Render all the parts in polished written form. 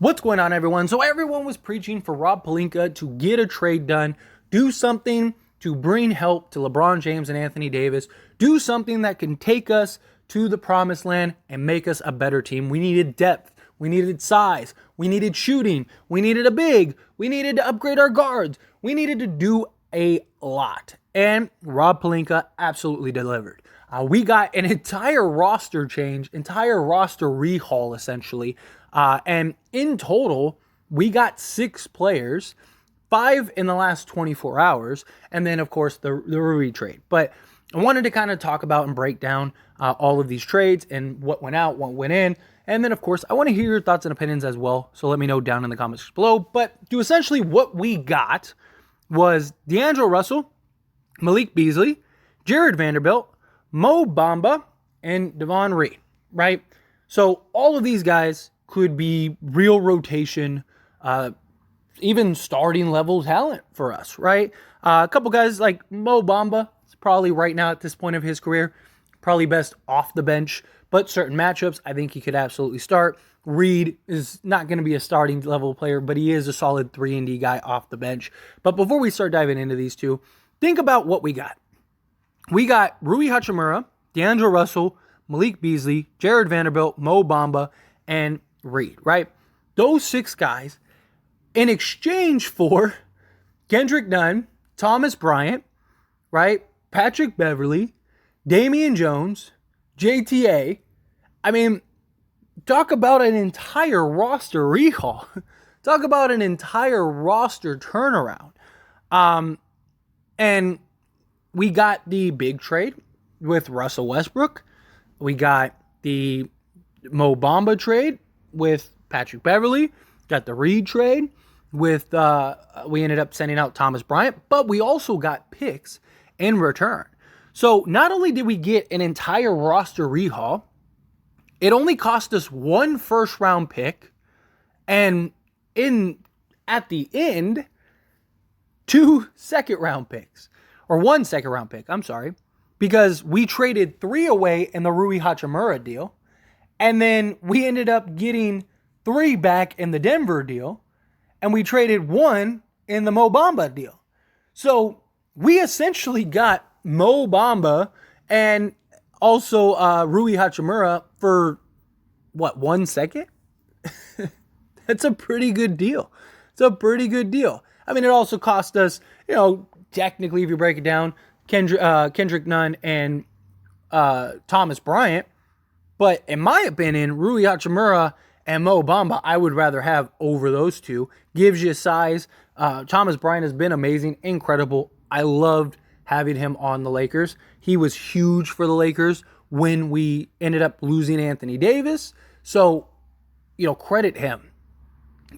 What's going on, everyone? So everyone was preaching for Rob Pelinka to get a trade done, do something to bring help to LeBron James and Anthony Davis, do something that can take us to the promised land and make us a better team. We needed depth. We needed size. We needed shooting. We needed a big. We needed to upgrade our guards. We needed to do a lot. And Rob Pelinka absolutely delivered. We got an entire roster change, entire roster rehaul, essentially. And in total, we got 6 players, 5 in the last 24 hours, and then, of course, the Rui trade. But I wanted to kind of talk about and break down all of these trades and what went out, what went in. And then, of course, I want to hear your thoughts and opinions as well. So let me know down in the comments below. But to essentially what we got was D'Angelo Russell, Malik Beasley, Jared Vanderbilt, Mo Bamba, and Devon Reed, right? So all of these guys could be real rotation, even starting level talent for us, right? A couple guys like Mo Bamba is probably right now at this point of his career, probably best off the bench, but certain matchups, I think he could absolutely start. Reed is not going to be a starting level player, but he is a solid 3-and-D guy off the bench. But before we start diving into these two, think about what we got. We got Rui Hachimura, D'Angelo Russell, Malik Beasley, Jared Vanderbilt, Mo Bamba, and Reed, right? Those 6 guys in exchange for Kendrick Nunn, Thomas Bryant, right? Patrick Beverley, Damian Jones, JTA. I mean, talk about an entire roster rehaul. Talk about an entire roster turnaround. And we got the big trade with Russell Westbrook. We got the Mo Bamba trade with Patrick Beverley. Got the Reed trade with, we ended up sending out Thomas Bryant, but we also got picks in return. So not only did we get an entire roster rehaul, it only cost us 1 first-round pick, and at the end, 2 second-round picks. Or 1 second-round pick, I'm sorry. Because we traded 3 away in the Rui Hachimura deal. And then we ended up getting 3 back in the Denver deal. And we traded 1 in the Mo Bamba deal. So we essentially got Mo Bamba and also Rui Hachimura for, what, 1 second? That's a pretty good deal. It's a pretty good deal. I mean, it also cost us, technically, if you break it down, Kendrick Nunn and Thomas Bryant. But in my opinion, Rui Hachimura and Mo Bamba, I would rather have over those two. Gives you size. Thomas Bryant has been amazing, incredible. I loved having him on the Lakers. He was huge for the Lakers when we ended up losing Anthony Davis. So, credit him.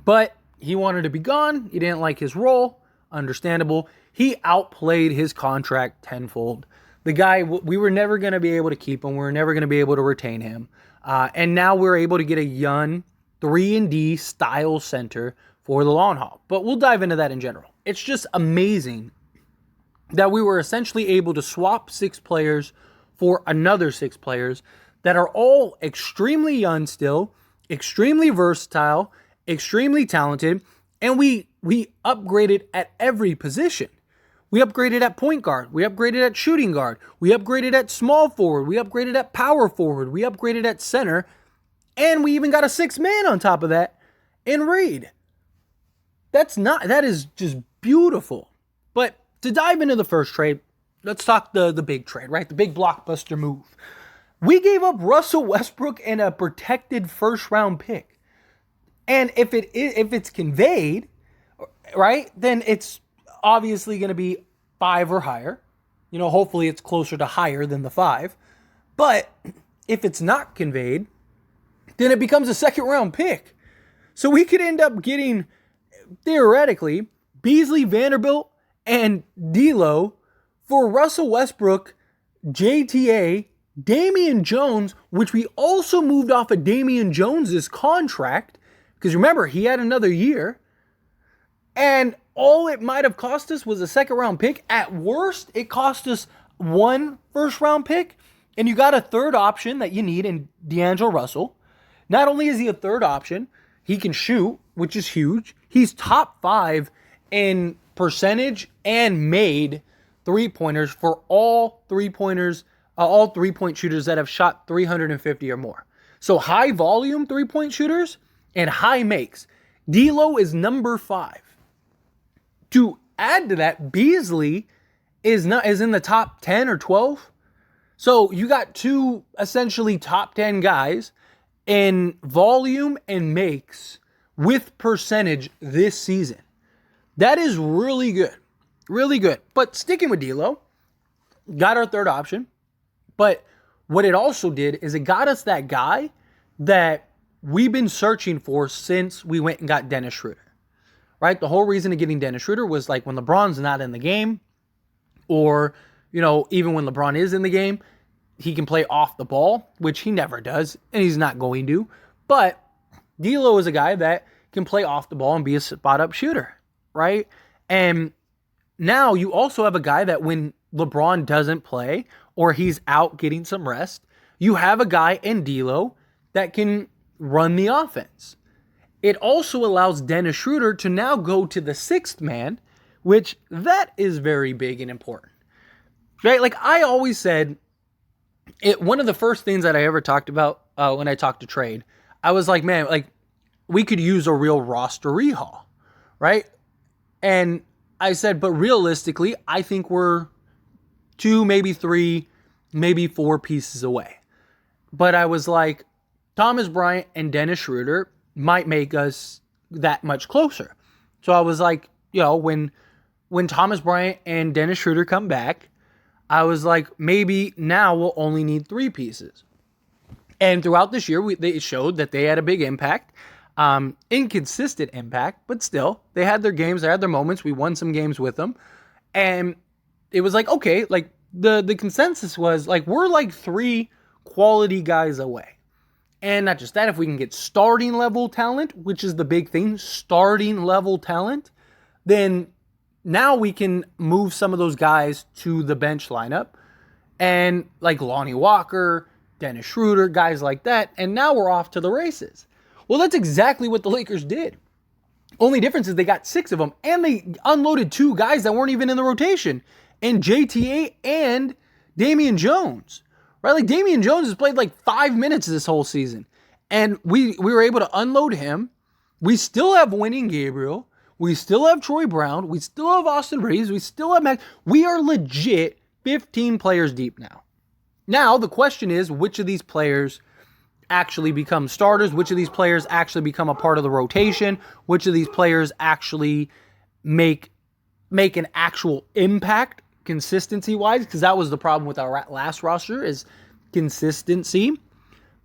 But he wanted to be gone. He didn't like his role. Understandable. He outplayed his contract tenfold. The guy, we were never going to be able to keep him. We were never going to be able to retain him. And now we're able to get a young 3-and-D style center for the long haul. But we'll dive into that in general. It's just amazing that we were essentially able to swap 6 players for another 6 players that are all extremely young still, extremely versatile, extremely talented, and we upgraded at every position. We upgraded at point guard. We upgraded at shooting guard. We upgraded at small forward. We upgraded at power forward. We upgraded at center. And we even got a 6th man on top of that in Reed. That is just beautiful. But to dive into the first trade, let's talk the big trade, right? The big blockbuster move. We gave up Russell Westbrook and a protected first-round pick. And if it's conveyed, right, then it's obviously going to be 5 or higher. Hopefully it's closer to higher than the 5. But if it's not conveyed, then it becomes a 2nd-round pick. So we could end up getting, theoretically, Beasley, Vanderbilt, and D'Lo for Russell Westbrook, JTA, Damian Jones, which we also moved off of Damian Jones's contract. Because remember, he had another year. And all it might have cost us was a 2nd-round pick. At worst, it cost us 1 first-round pick. And you got a 3rd option that you need in D'Angelo Russell. Not only is he a 3rd option, He can shoot, which is huge. He's top 5 in percentage and made three-pointers for all three-pointers, all three-point shooters that have shot 350 or more. So high volume three-point shooters and high makes. D'Lo is number 5. To add to that, Beasley is in the top 10 or 12. So you got two essentially top 10 guys in volume and makes with percentage this season. That is really good. Really good. But sticking with D'Lo, got our third option. But what it also did is it got us that guy that we've been searching for since we went and got Dennis Schroeder. Right? The whole reason of getting Dennis Schroeder was like when LeBron's not in the game, or, even when LeBron is in the game, he can play off the ball, which he never does, and he's not going to. But D'Lo is a guy that can play off the ball and be a spot-up shooter, right? And now you also have a guy that when LeBron doesn't play or he's out getting some rest, you have a guy in D'Lo that can run the offense. It also allows Dennis Schroeder to now go to the sixth man, which that is very big and important, right? Like I always said, one of the first things that I ever talked about when I talked to trade, I was like, man, like we could use a real roster rehaul, right? And I said, but realistically, I think we're 2, maybe 3, maybe 4 pieces away. But I was like, Thomas Bryant and Dennis Schroeder might make us that much closer. So I was like, when Thomas Bryant and Dennis Schroeder come back, I was like, maybe now we'll only need 3 pieces. And throughout this year, they showed that they had a big impact, inconsistent impact, but still, they had their games, they had their moments. We won some games with them. And it was like, okay, like the consensus was like, we're like 3 quality guys away. And not just that, if we can get starting level talent, which is the big thing, starting level talent, then now we can move some of those guys to the bench lineup. And like Lonnie Walker, Dennis Schroeder, guys like that. And now we're off to the races. Well, that's exactly what the Lakers did. Only difference is they got 6 of them. And they unloaded 2 guys that weren't even in the rotation. And JTA and Damian Jones. Right? Like Damian Jones has played like 5 minutes this whole season. And we were able to unload him. We still have Winning Gabriel. We still have Troy Brown. We still have Austin Reeves. We still have Max. We are legit 15 players deep now. Now, the question is, which of these players actually become starters? Which of these players actually become a part of the rotation? Which of these players actually make an actual impact consistency-wise? Because that was the problem with our last roster is consistency.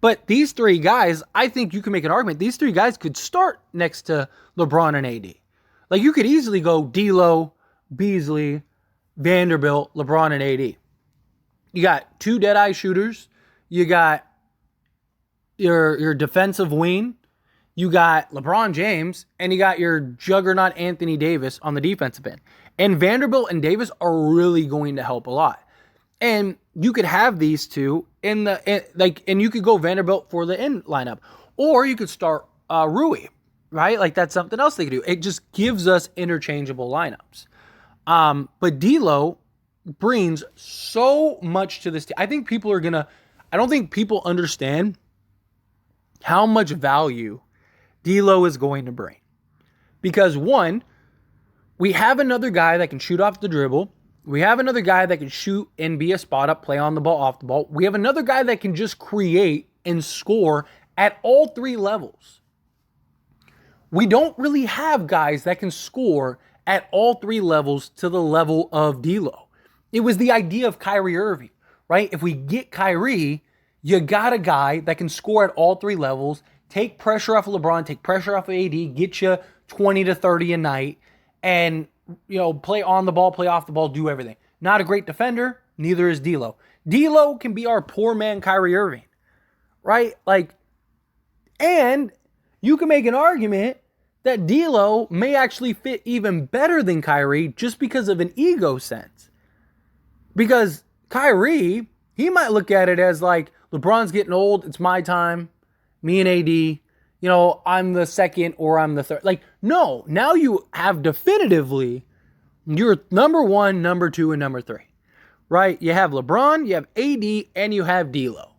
But these 3 guys, I think you can make an argument. These 3 guys could start next to LeBron and AD. Like, you could easily go D'Lo, Beasley, Vanderbilt, LeBron, and AD. You got 2 dead-eye shooters. You got your defensive wing. You got LeBron James. And you got your juggernaut Anthony Davis on the defensive end. And Vanderbilt and Davis are really going to help a lot. And you could have these 2 and you could go Vanderbilt for the end lineup. Or you could start Rui. Right? Like that's something else they could do. It just gives us interchangeable lineups. But D'Lo brings so much to this team. I don't think people understand how much value D'Lo is going to bring. Because 1, we have another guy that can shoot off the dribble. We have another guy that can shoot and be a spot up, play on the ball, off the ball. We have another guy that can just create and score at all 3 levels. We don't really have guys that can score at all 3 levels to the level of D'Lo. It was the idea of Kyrie Irving, right? If we get Kyrie, you got a guy that can score at all 3 levels, take pressure off of LeBron, take pressure off of AD, get you 20 to 30 a night, and play on the ball, play off the ball, do everything. Not a great defender, neither is D'Lo. D'Lo can be our poor man Kyrie Irving, right? And you can make an argument that D'Lo may actually fit even better than Kyrie just because of an ego sense. Because Kyrie, he might look at it as like, LeBron's getting old, it's my time, me and AD, I'm the second or I'm the third. Like, no, now you have definitively you're number one, number two, and number three, right? You have LeBron, you have AD, and you have D'Lo.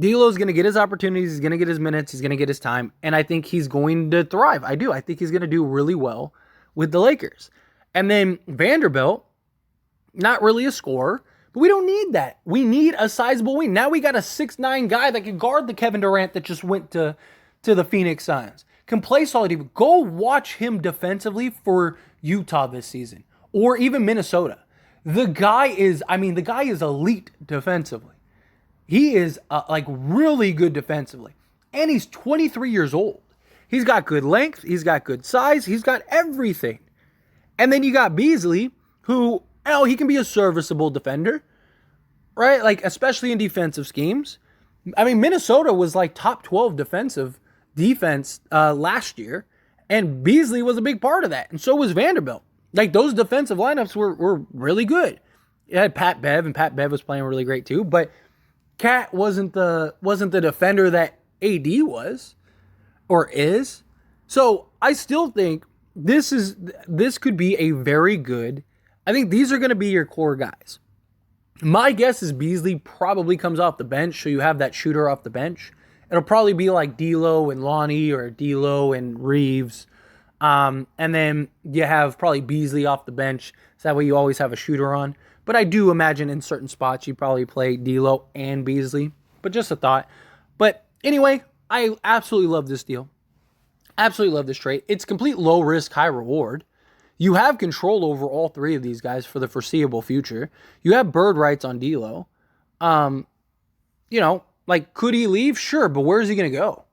D'Lo's going to get his opportunities. He's going to get his minutes. He's going to get his time. And I think he's going to thrive. I do. I think he's going to do really well with the Lakers. And then Vanderbilt, not really a scorer, but we don't need that. We need a sizable wing. Now we got a 6'9" guy that can guard the Kevin Durant that just went to the Phoenix Suns. Can play solid. Go watch him defensively for Utah this season or even Minnesota. The guy is elite defensively. He is really good defensively. And he's 23 years old. He's got good length. He's got good size. He's got everything. And then you got Beasley, who, he can be a serviceable defender, right? Like, especially in defensive schemes. I mean, Minnesota was like top 12 defense last year. And Beasley was a big part of that. And so was Vanderbilt. Like, those defensive lineups were really good. You had Pat Bev, and Pat Bev was playing really great too. But Cat wasn't the defender that AD was or is. So I still think this could be a very good. I think these are going to be your core guys. My guess is Beasley probably comes off the bench, so you have that shooter off the bench. It'll probably be like D'Lo and Lonnie or D'Lo and Reeves. And then you have probably Beasley off the bench, so that way you always have a shooter on. But I do imagine in certain spots you probably play D'Lo and Beasley. But just a thought. But anyway, I absolutely love this deal. Absolutely love this trade. It's complete low risk, high reward. You have control over all three of these guys for the foreseeable future. You have bird rights on D'Lo. Like, could he leave? Sure, but where is he going to go?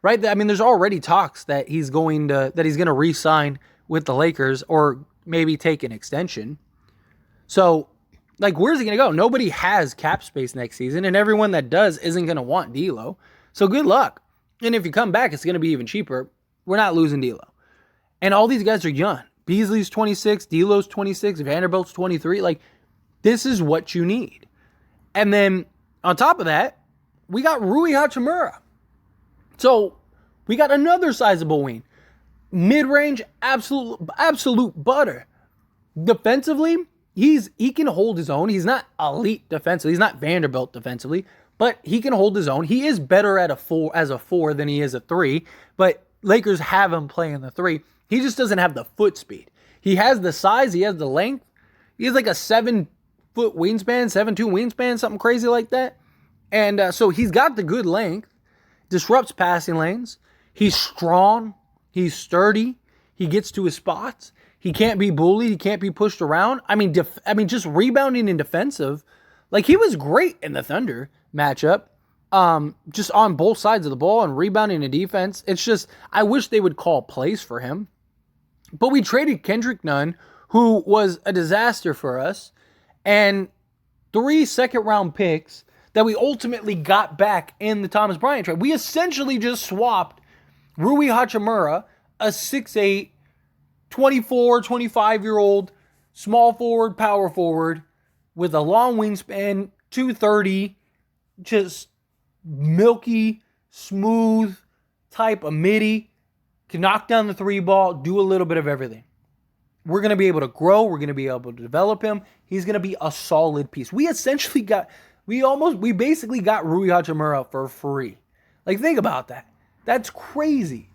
Right? I mean, there's already talks that he's going to re-sign with the Lakers or maybe take an extension. So, like, where's he going to go? Nobody has cap space next season, and everyone that does isn't going to want D'Lo. So good luck. And if you come back, it's going to be even cheaper. We're not losing D'Lo. And all these guys are young. Beasley's 26, D'Lo's 26, Vanderbilt's 23. Like, this is what you need. And then on top of that, we got Rui Hachimura. So we got another sizable wing. Mid-range, absolute butter. Defensively, he can hold his own. He's not elite defensively. He's not Vanderbilt defensively, but he can hold his own. He is better at as a 4 than he is a 3, but Lakers have him playing the 3. He just doesn't have the foot speed. He has the size. He has the length. He has like a 7-foot wingspan, 7'2" wingspan, something crazy like that. And so he's got the good length, disrupts passing lanes. He's strong. He's sturdy. He gets to his spots. He can't be bullied. He can't be pushed around. I mean, just rebounding and defensive. Like, he was great in the Thunder matchup. Just on both sides of the ball and rebounding and defense. It's just, I wish they would call plays for him. But we traded Kendrick Nunn, who was a disaster for us, and 3 second-round picks that we ultimately got back in the Thomas Bryant trade. We essentially just swapped Rui Hachimura, a 6'8", 24, 25-year-old small forward, power forward, with a long wingspan, 230, just milky, smooth type of midi, can knock down the 3 ball, do a little bit of everything. We're going to be able to grow. We're going to be able to develop him. He's going to be a solid piece. We basically got Rui Hachimura for free. Like, think about that. That's crazy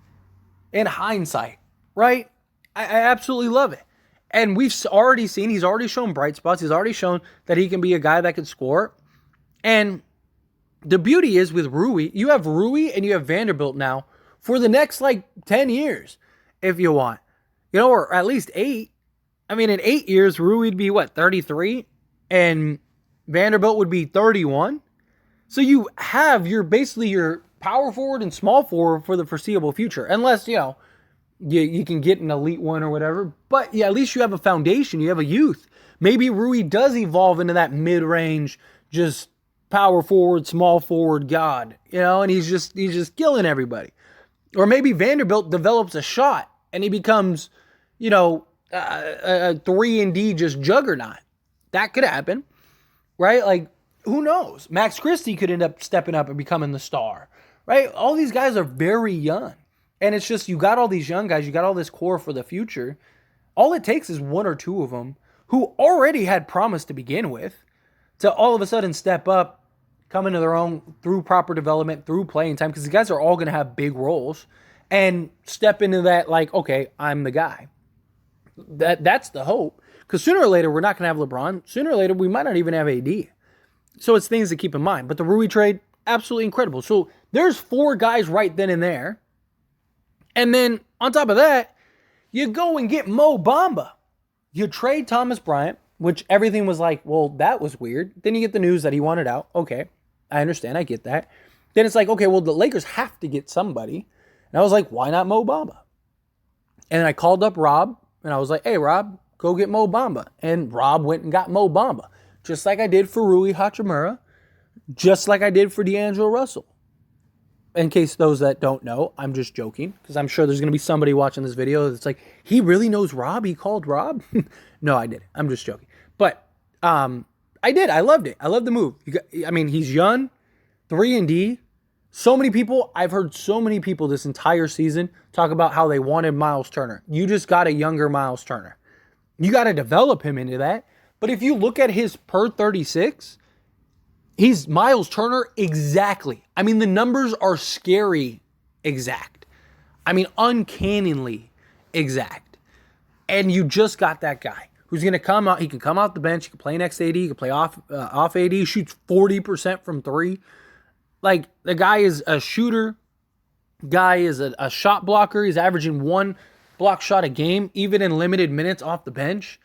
in hindsight, right? I absolutely love it. And we've already seen, he's already shown bright spots. He's already shown that he can be a guy that can score. And the beauty is with Rui, you have Rui and you have Vanderbilt now for the next 10 years, if you want. Or at least 8. I mean, in 8 years, Rui would be 33? And Vanderbilt would be 31. So you have basically your power forward and small forward for the foreseeable future. Unless, you can get an elite one or whatever. But yeah, at least you have a foundation. You have a youth. Maybe Rui does evolve into that mid-range, just power forward, small forward god, and he's just killing everybody. Or maybe Vanderbilt develops a shot and he becomes, a 3-and-D just juggernaut. That could happen, right? Like, who knows? Max Christie could end up stepping up and becoming the star, right? All these guys are very young. And it's just, you got all these young guys, you got all this core for the future. All it takes is one or two of them who already had promise to begin with to all of a sudden step up, come into their own through proper development, through playing time, because the guys are all going to have big roles, and step into that like, okay, I'm the guy. That's the hope. Because sooner or later, we're not going to have LeBron. Sooner or later, we might not even have AD. So it's things to keep in mind. But the Rui trade, absolutely incredible. So there's 4 guys right then and there. And then on top of that, you go and get Mo Bamba. You trade Thomas Bryant, which everything was like, well, that was weird. Then you get the news that he wanted out. Okay, I understand. I get that. Then it's like, okay, well, the Lakers have to get somebody. And I was like, why not Mo Bamba? And I called up Rob, and I was like, hey, Rob, go get Mo Bamba. And Rob went and got Mo Bamba, just like I did for Rui Hachimura, just like I did for D'Angelo Russell. In case those that don't know, I'm just joking, because I'm sure there's going to be somebody watching this video that's like, he really knows Rob? He called Rob? No, I didn't. I'm just joking. But I did. I loved it. I loved the move. He's young, 3-and-D. So many people, I've heard so many people this entire season talk about how they wanted Miles Turner. You just got a younger Miles Turner. You got to develop him into that. But if you look at his per 36, he's Miles Turner exactly. I mean, the numbers are scary exact. I mean, uncannily exact. And you just got that guy who's going to come out. He can come off the bench. He can play next AD. He can play off AD. He shoots 40% from 3. Like, the guy is a shooter. Guy is a shot blocker. He's averaging 1 block shot a game, even in limited minutes off the bench.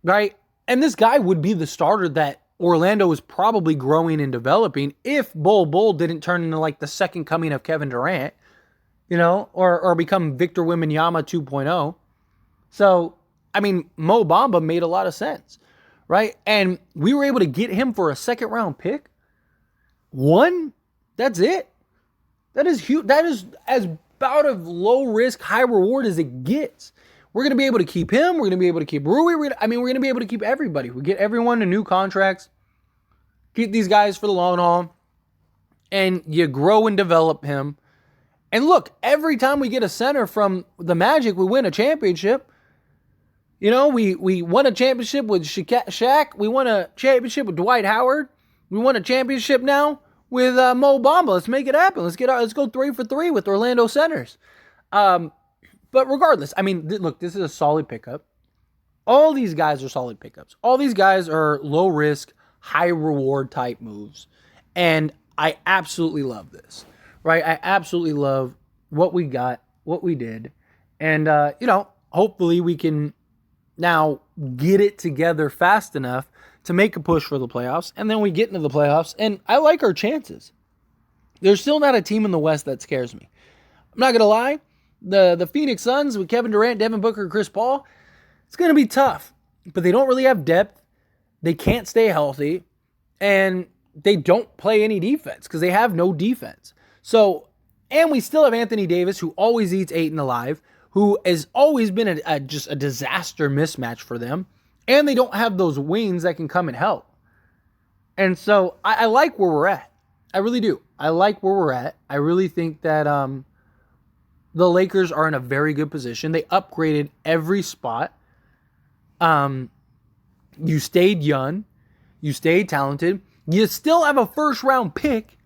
Right? And this guy would be the starter that Orlando is probably growing and developing if Bol didn't turn into like the second coming of Kevin Durant, or become Victor Wembanyama 2.0. So, I mean, Mo Bamba made a lot of sense, right? And we were able to get him for a second-round pick. 1, that's it. That is huge. That is as about of low risk, high reward as it gets. We're going to be able to keep him. We're going to be able to keep Rui. We're going to be able to keep everybody. We get everyone to new contracts. Keep these guys for the long haul. And you grow and develop him. And look, every time we get a center from the Magic, we win a championship. We won a championship with Shaq. We won a championship with Dwight Howard. We won a championship now with Mo Bamba. Let's make it happen. Let's go 3 for 3 with Orlando centers. But regardless, look, this is a solid pickup. All these guys are solid pickups. All these guys are low risk, high reward type moves. And I absolutely love this, right? I absolutely love what we got, what we did. And, hopefully we can now get it together fast enough to make a push for the playoffs. And then we get into the playoffs, and I like our chances. There's still not a team in the West that scares me. I'm not going to lie. The Phoenix Suns with Kevin Durant, Devin Booker, and Chris Paul, it's going to be tough. But they don't really have depth. They can't stay healthy. And they don't play any defense because they have no defense. So, and we still have Anthony Davis, who always eats 8 and alive, who has always been just a disaster mismatch for them. And they don't have those wings that can come and help. And so I like where we're at. I really do. I like where we're at. I really think that the Lakers are in a very good position. They upgraded every spot. You stayed young. You stayed talented. You still have a first-round pick.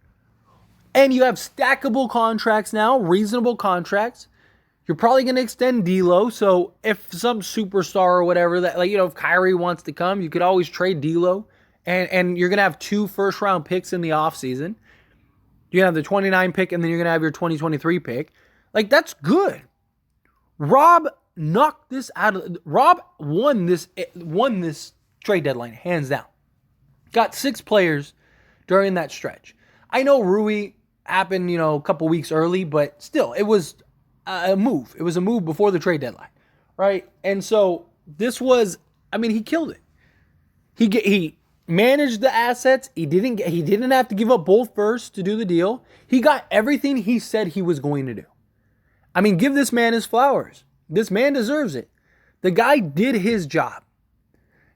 And you have stackable contracts now, reasonable contracts. You're probably going to extend D'Lo. So if some superstar or whatever, that if Kyrie wants to come, you could always trade D'Lo. And you're going to have 2 first-round picks in the offseason. You're going to have the 29 pick, and then you're going to have your 2023 pick. That's good. Rob knocked this out of... Rob won this trade deadline, hands down. Got 6 players during that stretch. I know Rui happened, a couple weeks early, but still, it was a move. It was a move before the trade deadline, right? And so this was... he killed it. He managed the assets. He didn't have to give up both firsts to do the deal. He got everything he said he was going to do. Give this man his flowers. This man deserves it. The guy did his job.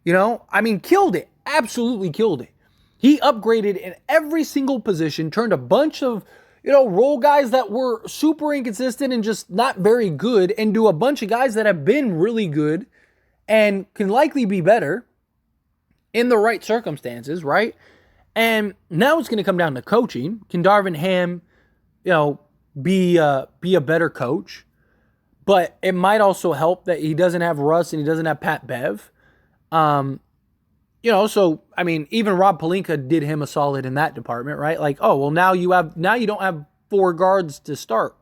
Killed it. Absolutely killed it. He upgraded in every single position, turned a bunch of, roll guys that were super inconsistent and just not very good into a bunch of guys that have been really good and can likely be better in the right circumstances, right? And now it's going to come down to coaching. Can Darvin Ham, be a better coach? But it might also help that he doesn't have Russ and he doesn't have Pat Bev. So I mean, even Rob Pelinka did him a solid in that department, right? Like, oh well, now you don't have 4 guards to start,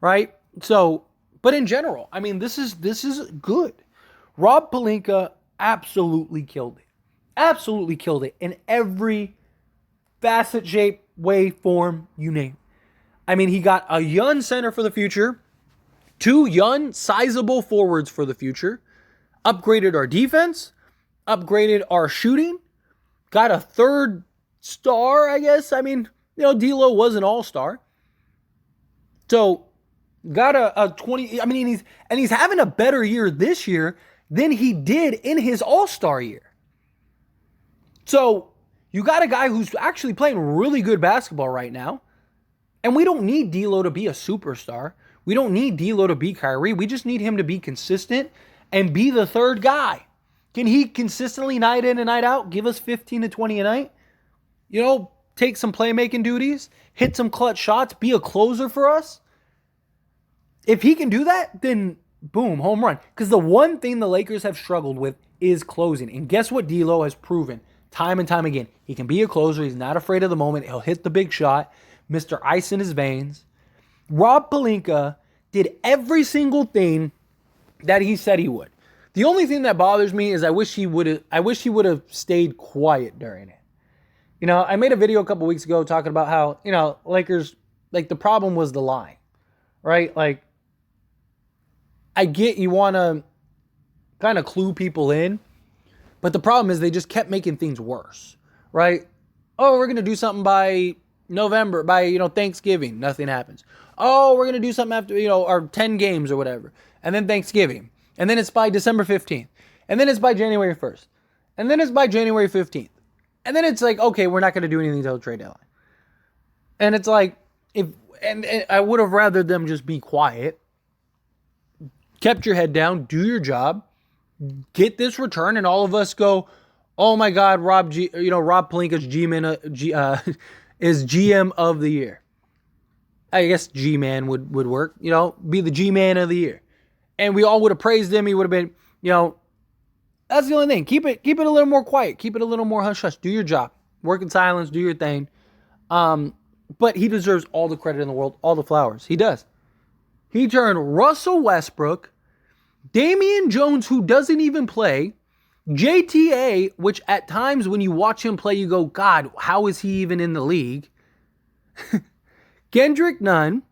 right? So, but in general, I mean, this is good. Rob Pelinka absolutely killed it in every facet, shape, way, form, you name. I mean, he got a young center for the future, 2 young, sizable forwards for the future, upgraded our defense, upgraded our shooting, got a 3rd star, I guess. I mean, D'Lo was an all-star. So, got a 20, I mean, he's having a better year this year than he did in his all-star year. So, you got a guy who's actually playing really good basketball right now. And we don't need D'Lo to be a superstar. We don't need D'Lo to be Kyrie. We just need him to be consistent and be the 3rd guy. Can he consistently, night in and night out, give us 15 to 20 a night? Take some playmaking duties, hit some clutch shots, be a closer for us? If he can do that, then boom, home run. Because the one thing the Lakers have struggled with is closing. And guess what D'Lo has proven time and time again? He can be a closer. He's not afraid of the moment. He'll hit the big shot. Mr. Ice in his veins. Rob Pelinka did every single thing that he said he would. The only thing that bothers me is I wish he would have stayed quiet during it. I made a video a couple weeks ago talking about how, Lakers, like, the problem was the line, right? Like, I get you want to kind of clue people in, but the problem is they just kept making things worse, right? Oh, we're going to do something by November, by, Thanksgiving. Nothing happens. Oh, we're going to do something after, our 10 games or whatever. And then Thanksgiving. And then it's by December 15th. And then it's by January 1st. And then it's by January 15th. And then it's like, okay, we're not going to do anything until the trade deadline. And it's like, and I would have rather them just be quiet, kept your head down, do your job, get this return, and all of us go, oh my God, Rob Pelinka's is GM of the year. I guess G-Man would work, be the G-Man of the year. And we all would have praised him. He would have been, that's the only thing. Keep it a little more quiet. Keep it a little more hush-hush. Do your job. Work in silence. Do your thing. But he deserves all the credit in the world, all the flowers. He does. He turned Russell Westbrook, Damian Jones, who doesn't even play, JTA, which at times when you watch him play, you go, God, how is he even in the league? Kendrick Nunn,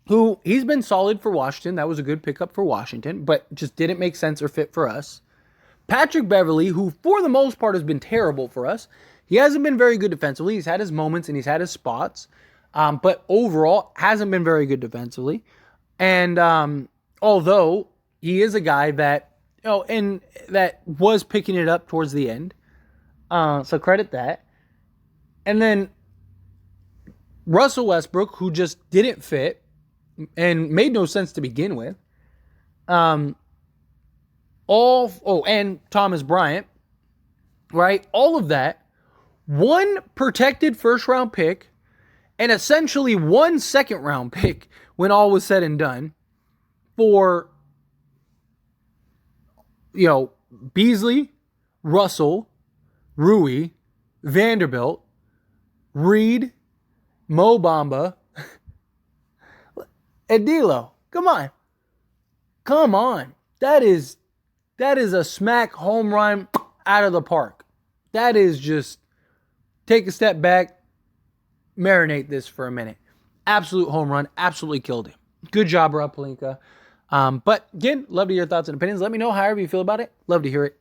who he's been solid for Washington. That was a good pickup for Washington, but just didn't make sense or fit for us. Patrick Beverley, who for the most part has been terrible for us. He hasn't been very good defensively. He's had his moments and he's had his spots, but overall hasn't been very good defensively. And although he is a guy that, and that was picking it up towards the end, so credit that. And then Russell Westbrook, who just didn't fit and made no sense to begin with. And Thomas Bryant, right? All of that. One protected first-round pick and essentially 1 second-round pick when all was said and done for, Beasley, Russell, Rui, Vanderbilt, Reed, Mo Bamba, and D'Lo. Come on. That is a smack home run out of the park. That is just take a step back, marinate this for a minute. Absolute home run. Absolutely killed him. Good job, Rob Pelinka. But again, love to hear your thoughts and opinions. Let me know however you feel about it. Love to hear it.